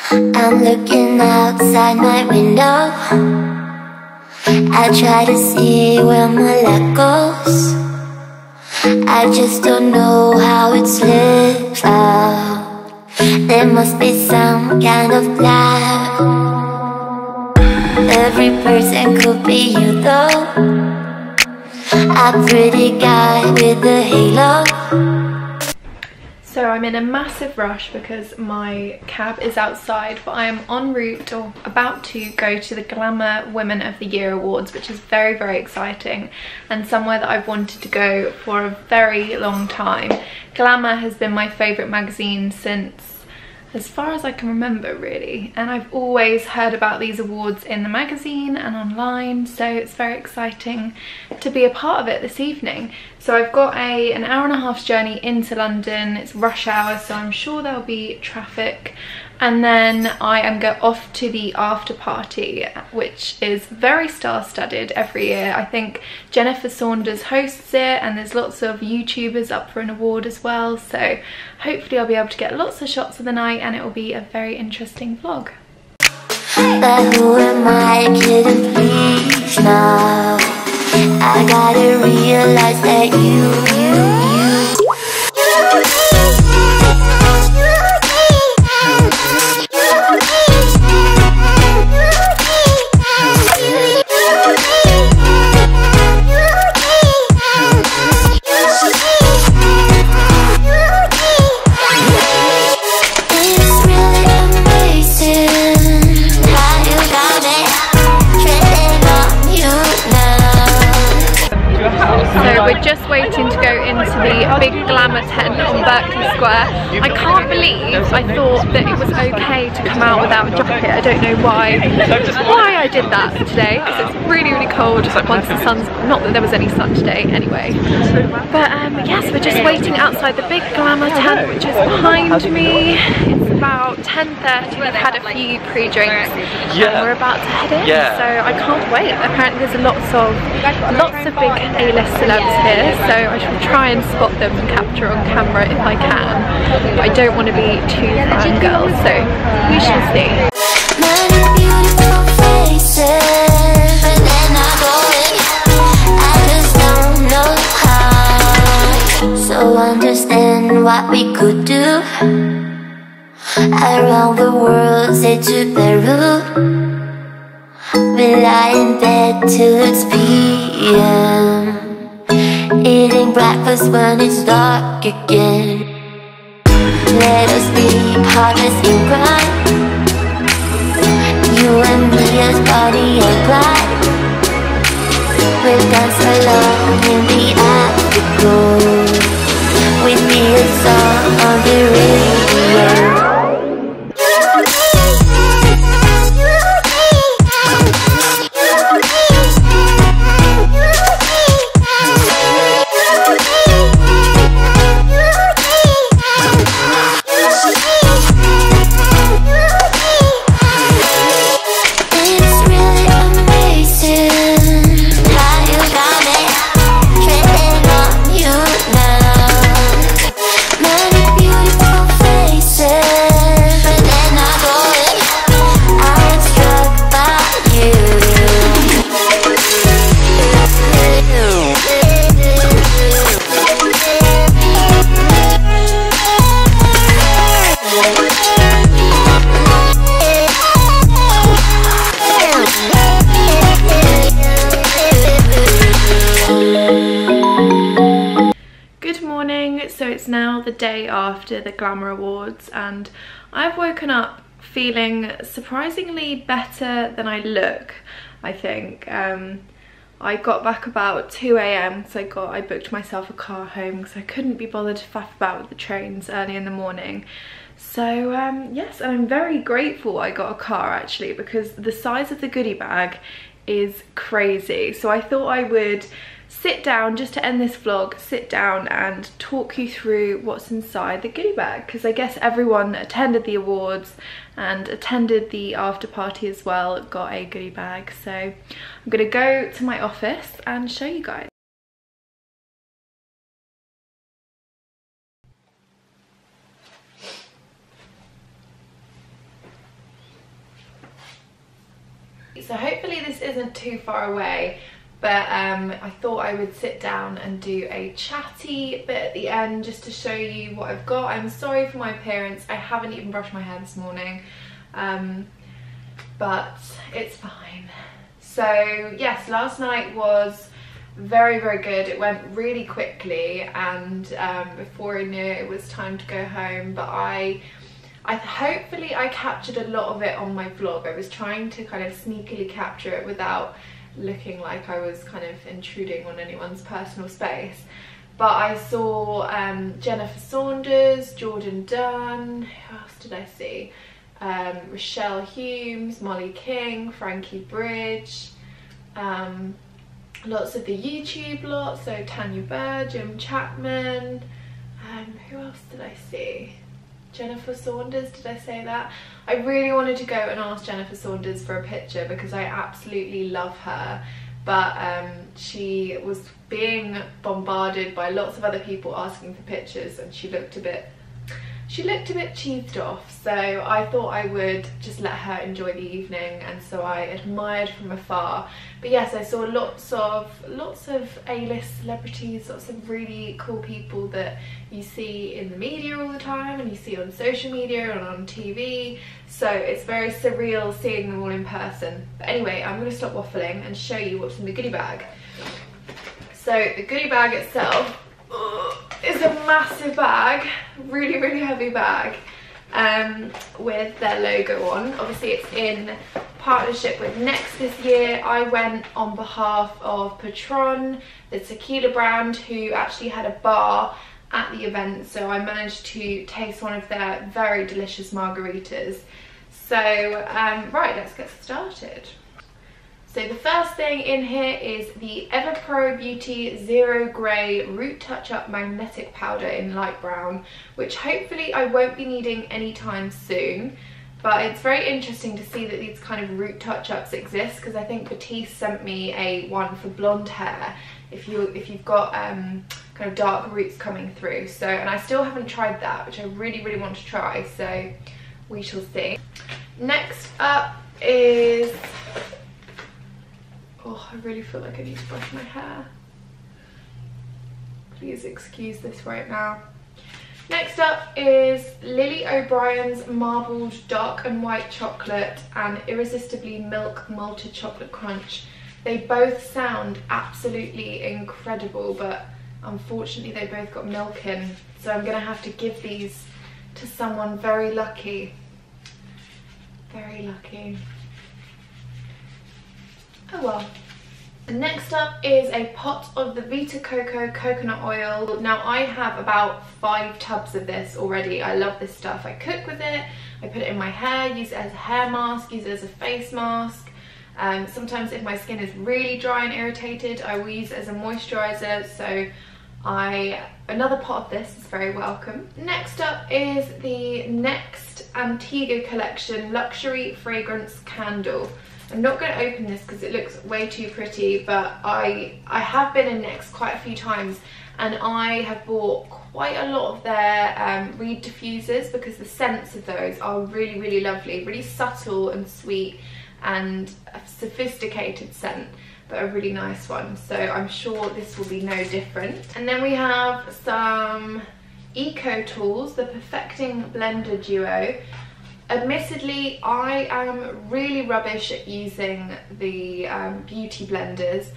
I'm looking outside my window. I try to see where my luck goes. I just don't know how it slips out. There must be some kind of plan. Every person could be you though. A pretty guy with a halo. So I'm in a massive rush because my cab is outside, but I am en route or about to go to the Glamour Women of the Year Awards, which is very, very exciting and somewhere that I've wanted to go for a very long time. Glamour has been my favourite magazine since as far as I can remember, really, and I've always heard about these awards in the magazine and online, so it's very exciting to be a part of it this evening. So I've got an hour and a half's journey into London. It's rush hour, so I'm sure there'll be traffic, and then I am off to the after party, which is very star-studded every year. I think Jennifer Saunders hosts it, and there's lots of YouTubers up for an award as well, so hopefully I'll be able to get lots of shots of the night and it will be a very interesting vlog. But who am I kidding, please now? I gotta realize that you We're just waiting to go into the big glamour tent on Berkeley Square. I can't believe I thought that it was okay to come out without a jacket. I don't know why I did that today, because it's really, really cold once the sun's, not that there was any sun today anyway. But yes, we're just waiting outside the big glamour tent, which is behind me. It's about 10:30, we've had a few pre-drinks and we're about to head in, so I can't wait. Apparently there's lots of big A-list celebs here, so I shall try and spot them and capture on camera if I can, but I don't want to be too fangirl, so we shall see. many beautiful faces, but they're not going. I just don't know how. So understand what we could do. Around the world, say to Peru. We lie in bed till it's PM, eating breakfast when it's dark again. Let us be partners in crime, you and me as Bonnie and Clyde. We'll dance along in the afterglow, with me a song on the radio. So it's now the day after the Glamour Awards and I've woken up feeling surprisingly better than I look, I think. I got back about 2 AM, so I booked myself a car home because I couldn't be bothered to faff about with the trains early in the morning. So yes, and I'm very grateful I got a car actually, because the size of the goodie bag is crazy. So I thought I would sit down, just to end this vlog, sit down and talk you through what's inside the goodie bag, because I guess everyone that attended the awards and attended the after party as well got a goodie bag. So I'm gonna go to my office and show you guys. So hopefully this isn't too far away, but I thought I would sit down and do a chatty bit at the end just to show you what I've got. I'm sorry for my appearance. I haven't even brushed my hair this morning, but it's fine. So yes, last night was very, very good. It went really quickly, and before I knew it, it was time to go home. But hopefully I captured a lot of it on my vlog. I was trying to kind of sneakily capture it without looking like I was kind of intruding on anyone's personal space. But I saw Jennifer Saunders, Jordan Dunn, who else did I see? Rochelle Humes, Molly King, Frankie Bridge, lots of the YouTube lot, so Tanya Burr, Jim Chapman, who else did I see? Jennifer Saunders, did I say that? I really wanted to go and ask Jennifer Saunders for a picture because I absolutely love her, but she was being bombarded by lots of other people asking for pictures, and she looked a bit cheesed off, so I thought I would just let her enjoy the evening, and so I admired from afar. But yes, I saw lots of A-list celebrities, lots of really cool people that you see in the media all the time and you see on social media and on TV, so it's very surreal seeing them all in person. But anyway, I'm going to stop waffling and show you what's in the goodie bag. So the goodie bag itself is a massive bag, really, really heavy bag, with their logo on. Obviously it's in partnership with Next this year. I went on behalf of Patron, the tequila brand, who actually had a bar at the event, so I managed to taste one of their very delicious margaritas. So right, let's get started. So the first thing in here is the EverPro Beauty Zero Grey Root Touch-Up Magnetic Powder in light brown, which hopefully I won't be needing anytime soon. But it's very interesting to see that these kind of root touch-ups exist, because I think Batiste sent me a one for blonde hair if you've got kind of dark roots coming through. So, and I still haven't tried that, which I really, really want to try, so we shall see. Next up is... oh, I really feel like I need to brush my hair. Please excuse this right now. Next up is Lily O'Brien's Marbled Dark and White Chocolate and Irresistibly Milk Malted Chocolate Crunch. They both sound absolutely incredible, but unfortunately they both got milk in, so I'm going to have to give these to someone very lucky. Very lucky. Oh well. Next up is a pot of the Vita Coco coconut oil. Now I have about 5 tubs of this already. I love this stuff. I cook with it, I put it in my hair, use it as a hair mask, use it as a face mask. Sometimes if my skin is really dry and irritated, I will use it as a moisturizer, so another pot of this is very welcome. Next up is the Next Antigua Collection Luxury Fragrance Candle. I'm not going to open this because it looks way too pretty, but I have been in Next quite a few times, and I have bought quite a lot of their reed diffusers because the scents of those are really, really lovely, really subtle and sweet, and a sophisticated scent, but a really nice one. So I'm sure this will be no different. And then we have some Eco Tools, the Perfecting Blender Duo. Admittedly, I am really rubbish at using the beauty blenders.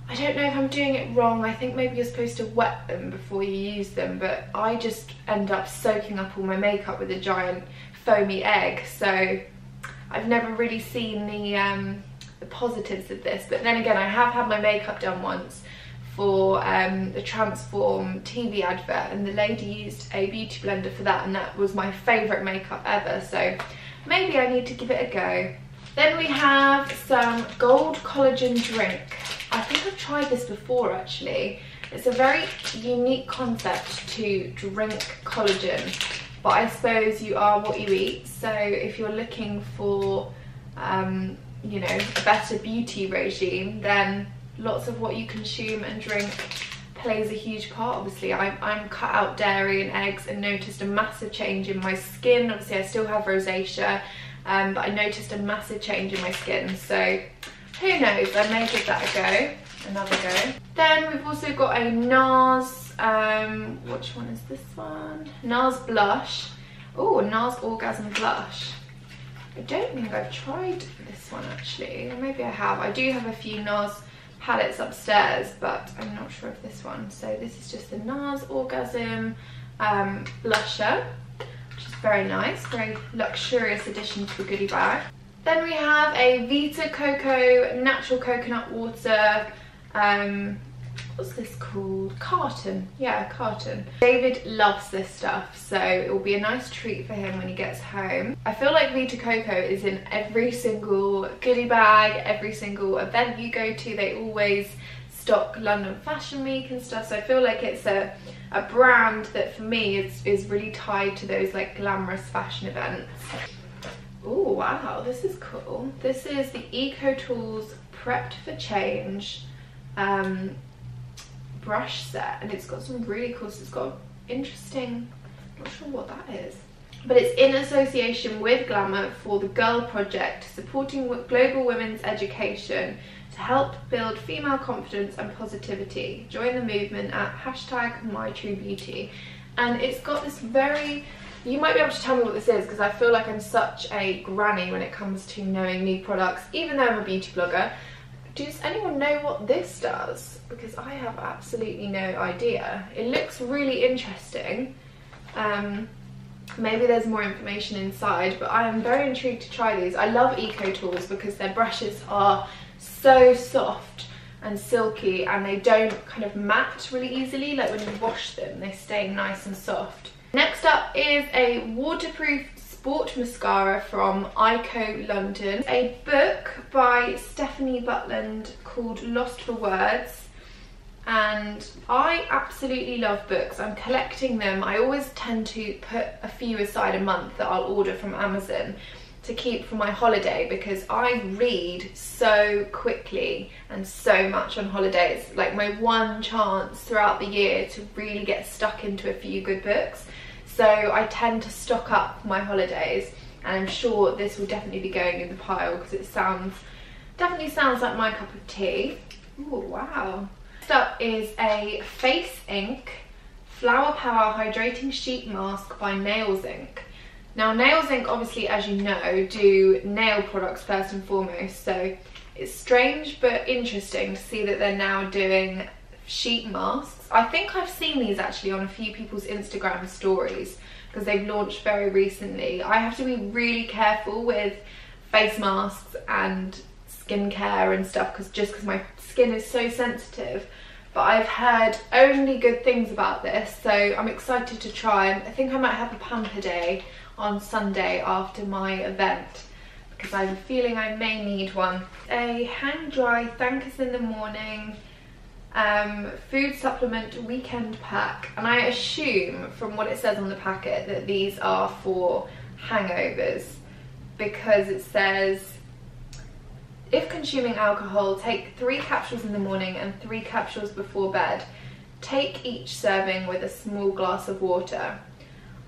I don't know if I'm doing it wrong. I think maybe you're supposed to wet them before you use them, but I just end up soaking up all my makeup with a giant foamy egg. So I've never really seen the positives of this. But then again, I have had my makeup done once for the Transform TV advert, and the lady used a beauty blender for that, and that was my favourite makeup ever, so maybe I need to give it a go. Then we have some Gold Collagen Drink. I think I've tried this before actually. It's a very unique concept to drink collagen, but I suppose you are what you eat, so if you're looking for you know, a better beauty regime, then lots of what you consume and drink plays a huge part. Obviously I'm cut out dairy and eggs and noticed a massive change in my skin. Obviously I still have rosacea, but I noticed a massive change in my skin, so who knows, I may give that a go, another go. Then we've also got a NARS, which one is this one? NARS blush. Oh, NARS Orgasm blush. I don't think I've tried this one actually, or maybe I have. I do have a few NARS palettes upstairs, but I'm not sure of this one. So this is just the NARS Orgasm blusher, which is very nice, very luxurious addition to the goodie bag. Then we have a Vita Coco natural coconut water, what's this called? Carton. Yeah, carton. David loves this stuff, so it will be a nice treat for him when he gets home. I feel like Vita Coco is in every single goodie bag, every single event you go to. They always stock London Fashion Week and stuff, so I feel like it's a brand that for me is really tied to those like glamorous fashion events. Oh wow, this is cool. This is the Eco Tools Prepped for Change brush set, and it's got some really cool, so it's got interesting, I'm not sure what that is, but it's in association with Glamour for the Girl Project, supporting global women's education to help build female confidence and positivity. Join the movement at #MyTrueBeauty. And it's got this very, you might be able to tell me what this is, because I feel like I'm such a granny when it comes to knowing new products, even though I'm a beauty blogger. Does anyone know what this does? Because I have absolutely no idea. It looks really interesting. Maybe there's more information inside, but I am very intrigued to try these. I love Eco Tools because their brushes are so soft and silky, and they don't kind of matte really easily. Like when you wash them, they stay nice and soft. Next up is a waterproof sport mascara from Ico London. A book by Stephanie Butland called Lost for Words, and I absolutely love books. I'm collecting them. I always tend to put a few aside a month that I'll order from Amazon to keep for my holiday, because I read so quickly and so much on holidays. Like my one chance throughout the year to really get stuck into a few good books. So I tend to stock up my holidays, and I'm sure this will definitely be going in the pile because it definitely sounds like my cup of tea. Oh wow. Next up is a Face Ink Flower Power Hydrating Sheet Mask by Nails Inc. Now Nails Inc, obviously, as you know, do nail products first and foremost, so it's strange but interesting to see that they're now doing sheet masks. I think I've seen these actually on a few people's Instagram stories because they've launched very recently. I have to be really careful with face masks and skincare and stuff because my skin is so sensitive, but I've heard only good things about this, so I'm excited to try. I think I might have a pamper day on Sunday after my event because I have a feeling I may need one. A hang dry thank us in the morning food supplement weekend pack, and I assume from what it says on the packet that these are for hangovers, because it says if consuming alcohol, take 3 capsules in the morning and 3 capsules before bed. Take each serving with a small glass of water.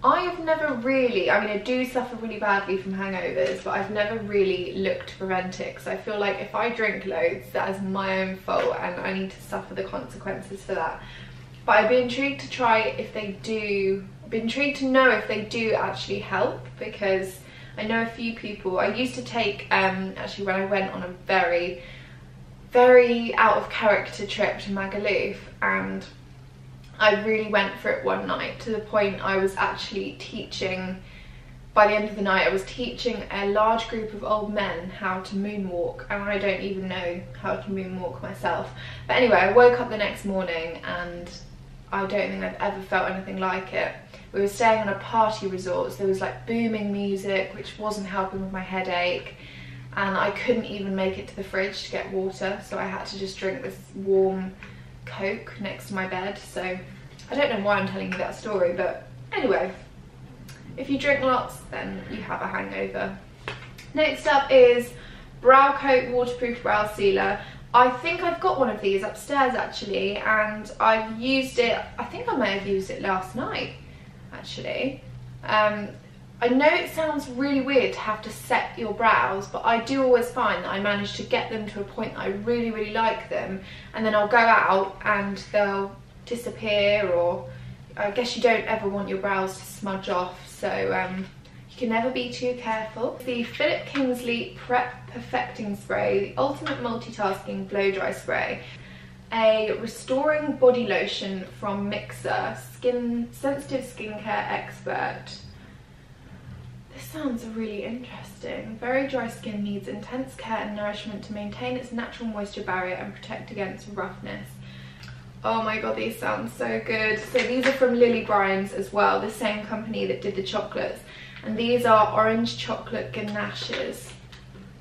I have never really, I mean I do suffer really badly from hangovers, but I've never really looked to prevent it because I feel like if I drink loads, that is my own fault and I need to suffer the consequences for that. But I'd be intrigued to try if they do, I'd be intrigued to know if they do actually help, because I know a few people. I used to take, actually when I went on a very, very out of character trip to Magaluf, and I really went for it one night to the point I was actually teaching, by the end of the night I was teaching a large group of old men how to moonwalk, and I don't even know how to moonwalk myself. But anyway, I woke up the next morning and I don't think I've ever felt anything like it. We were staying on a party resort, so there was like booming music which wasn't helping with my headache, and I couldn't even make it to the fridge to get water, so I had to just drink this warm Coke next to my bed. So I don't know why I'm telling you that story, but anyway, if you drink lots then you have a hangover. Next up is Brow Coat Waterproof Brow Sealer. I think I've got one of these upstairs actually, and I've used it, I think I may have used it last night actually. I know it sounds really weird to have to set your brows, but I do always find that I manage to get them to a point that I really, really like them, and then I'll go out and they'll disappear, or I guess you don't ever want your brows to smudge off, so you can never be too careful. The Philip Kingsley Prep Perfecting Spray, the Ultimate Multitasking Blow Dry Spray. A restoring body lotion from Mixer, sensitive skincare expert. This sounds really interesting. Very dry skin needs intense care and nourishment to maintain its natural moisture barrier and protect against roughness. Oh my god, these sound so good. So these are from Lily Bryans as well, the same company that did the chocolates. And these are orange chocolate ganaches.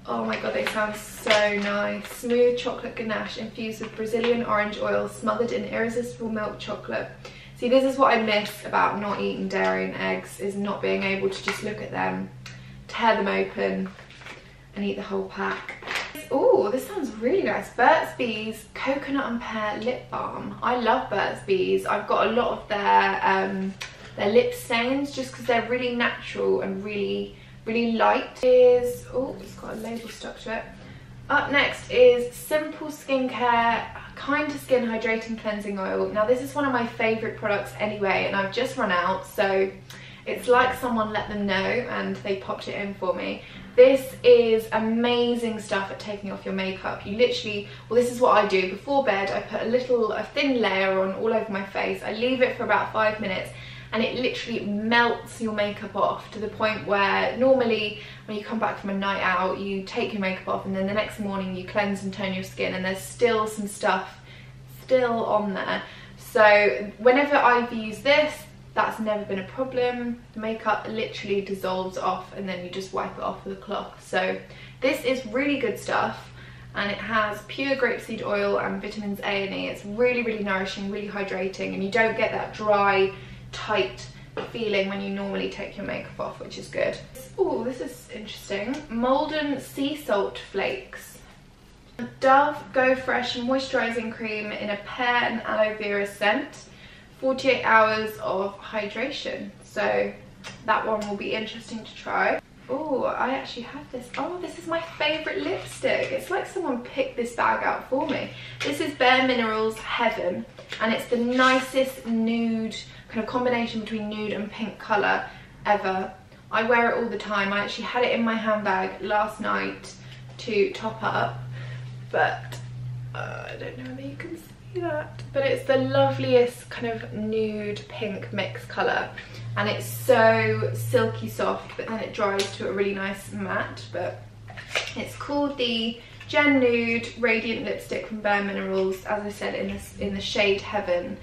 Oh my god, they sound so nice. Smooth chocolate ganache infused with Brazilian orange oil, smothered in irresistible milk chocolate. See, this is what I miss about not eating dairy and eggs, is not being able to just look at them, tear them open and eat the whole pack. Oh, this sounds really nice. Burt's Bees Coconut and Pear Lip Balm. I love Burt's Bees. I've got a lot of their lip stains just because they're really natural and really light. Oh, it's got a label stuck to it. Up next is Simple Skincare Kind to Skin Hydrating Cleansing Oil. Now this is one of my favourite products anyway, and I've just run out, so it's like someone let them know and they popped it in for me. This is amazing stuff at taking off your makeup. You literally, well, this is what I do. Before bed, I put a thin layer on all over my face. I leave it for about 5 minutes, and it literally melts your makeup off to the point where normally when you come back from a night out, you take your makeup off and then the next morning you cleanse and tone your skin, and there's still some stuff still on there. So whenever I've used this, that's never been a problem. The makeup literally dissolves off and then you just wipe it off with a cloth. So this is really good stuff, and it has pure grapeseed oil and vitamins A and E. It's really nourishing, really hydrating, and you don't get that dry, tight feeling when you normally take your makeup off, which is good. Oh, this is interesting. Molden Sea Salt Flakes. Dove Go Fresh Moisturising Cream in a pear and aloe vera scent. 48 hours of hydration. So that one will be interesting to try. Oh, I actually have this. Oh, this is my favourite lipstick. It's like someone picked this bag out for me. This is Bare Minerals Heaven, and it's the nicest nude, kind of combination between nude and pink colour ever. I wear it all the time. I actually had it in my handbag last night to top up, but I don't know whether you can see that, but it's the loveliest kind of nude pink mix colour, and it's so silky soft, but then it dries to a really nice matte. But it's called the Gen Nude Radiant Lipstick from Bare Minerals, as I said, in the shade Heaven,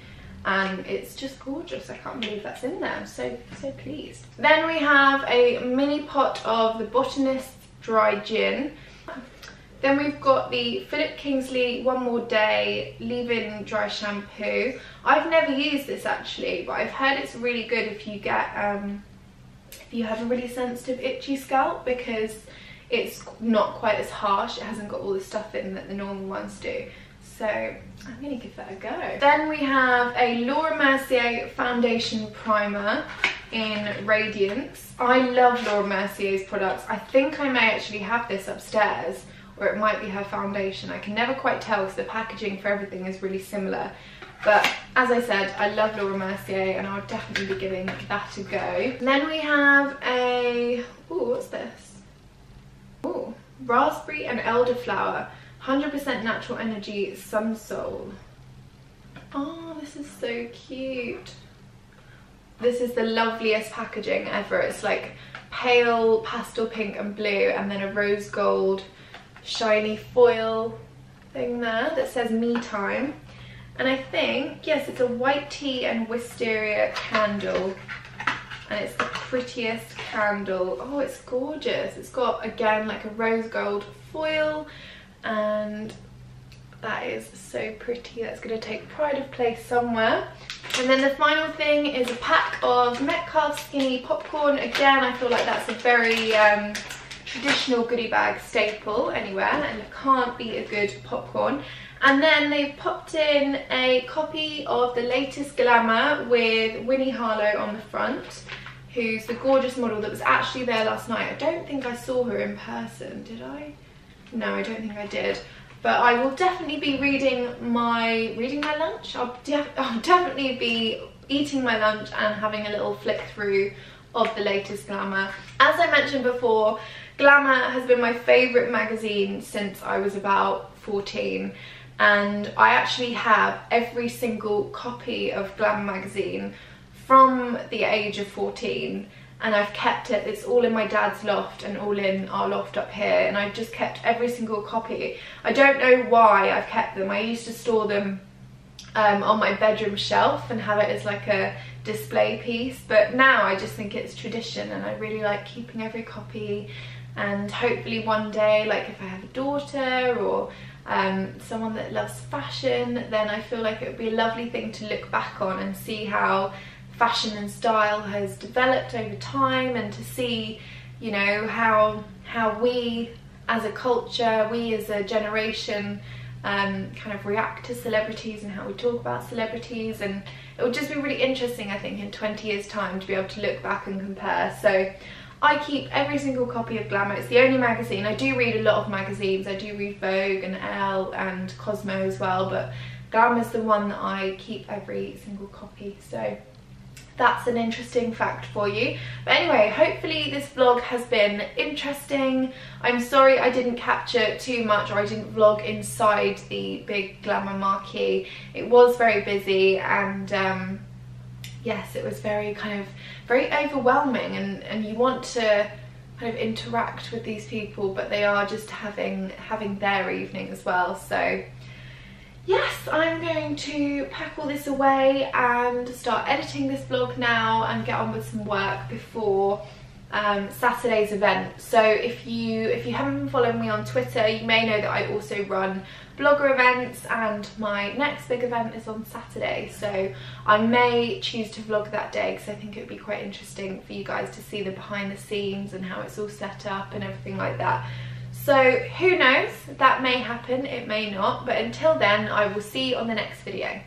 and it's just gorgeous. I can't believe that's in there. I'm so pleased. Then we have a mini pot of the Botanist's Dry Gin. Then we've got the Philip Kingsley One More Day Leave-In Dry Shampoo. I've never used this actually, but I've heard it's really good if you get if you have a really sensitive itchy scalp, because it's not quite as harsh. It hasn't got all the stuff in that the normal ones do. So I'm gonna give that a go. Then we have a Laura Mercier Foundation Primer in Radiance. I love Laura Mercier's products. I think I may actually have this upstairs, or it might be her foundation. I can never quite tell because the packaging for everything is really similar. But as I said, I love Laura Mercier, and I'll definitely be giving that a go. And then we have a, ooh, what's this? Ooh, Raspberry and Elderflower 100% Natural Energy Sunsol. Oh, this is so cute. This is the loveliest packaging ever. It's like pale pastel pink and blue, and then a rose gold shiny foil thing there that says Me Time. And I think, yes, it's a white tea and wisteria candle, and it's the prettiest candle. Oh, it's gorgeous. It's got, again, like a rose gold foil, and that is so pretty. That's going to take pride of place somewhere. And then the final thing is a pack of Metcalf Skinny Popcorn. Again, I feel like that's a very traditional goodie bag staple anywhere, and it can't be a good popcorn. And then they've popped in a copy of the latest Glamour with Winnie Harlow on the front who's the gorgeous model that was actually there last night. I don't think I saw her in person, did I? No, I don't think I did. But I will definitely be reading my lunch. I'll definitely be eating my lunch and having a little flick through of the latest Glamour. As I mentioned before, Glamour has been my favourite magazine since I was about 14, and I actually have every single copy of Glamour magazine from the age of 14, and I've kept it. It's all in my dad's loft and all in our loft up here, and I've just kept every single copy. I don't know why I've kept them. I used to store them on my bedroom shelf and have it as like a display piece, but now I just think it's tradition, and I really like keeping every copy. And hopefully one day, like if I have a daughter or someone that loves fashion, then I feel like it would be a lovely thing to look back on and see how fashion and style has developed over time, and to see, you know, how we as a culture, we as a generation kind of react to celebrities and how we talk about celebrities. And it would just be really interesting, I think, in 20 years time to be able to look back and compare. So I keep every single copy of Glamour. It's the only magazine. I do read a lot of magazines. I do read Vogue and Elle and Cosmo as well, but Glamour's the one that I keep every single copy. So that's an interesting fact for you. But anyway, hopefully this vlog has been interesting. I'm sorry I didn't capture too much, or I didn't vlog inside the big Glamour marquee. It was very busy, and yes, it was very overwhelming, and you want to kind of interact with these people, but they are just having their evening as well. So yes, I'm going to pack all this away and start editing this vlog now and get on with some work before Saturday's event. So if you haven't been following me on Twitter, you may know that I also run blogger events, and my next big event is on Saturday, so I may choose to vlog that day because I think it would be quite interesting for you guys to see the behind the scenes and how it's all set up and everything like that. So who knows, that may happen, it may not, but until then I will see you on the next video.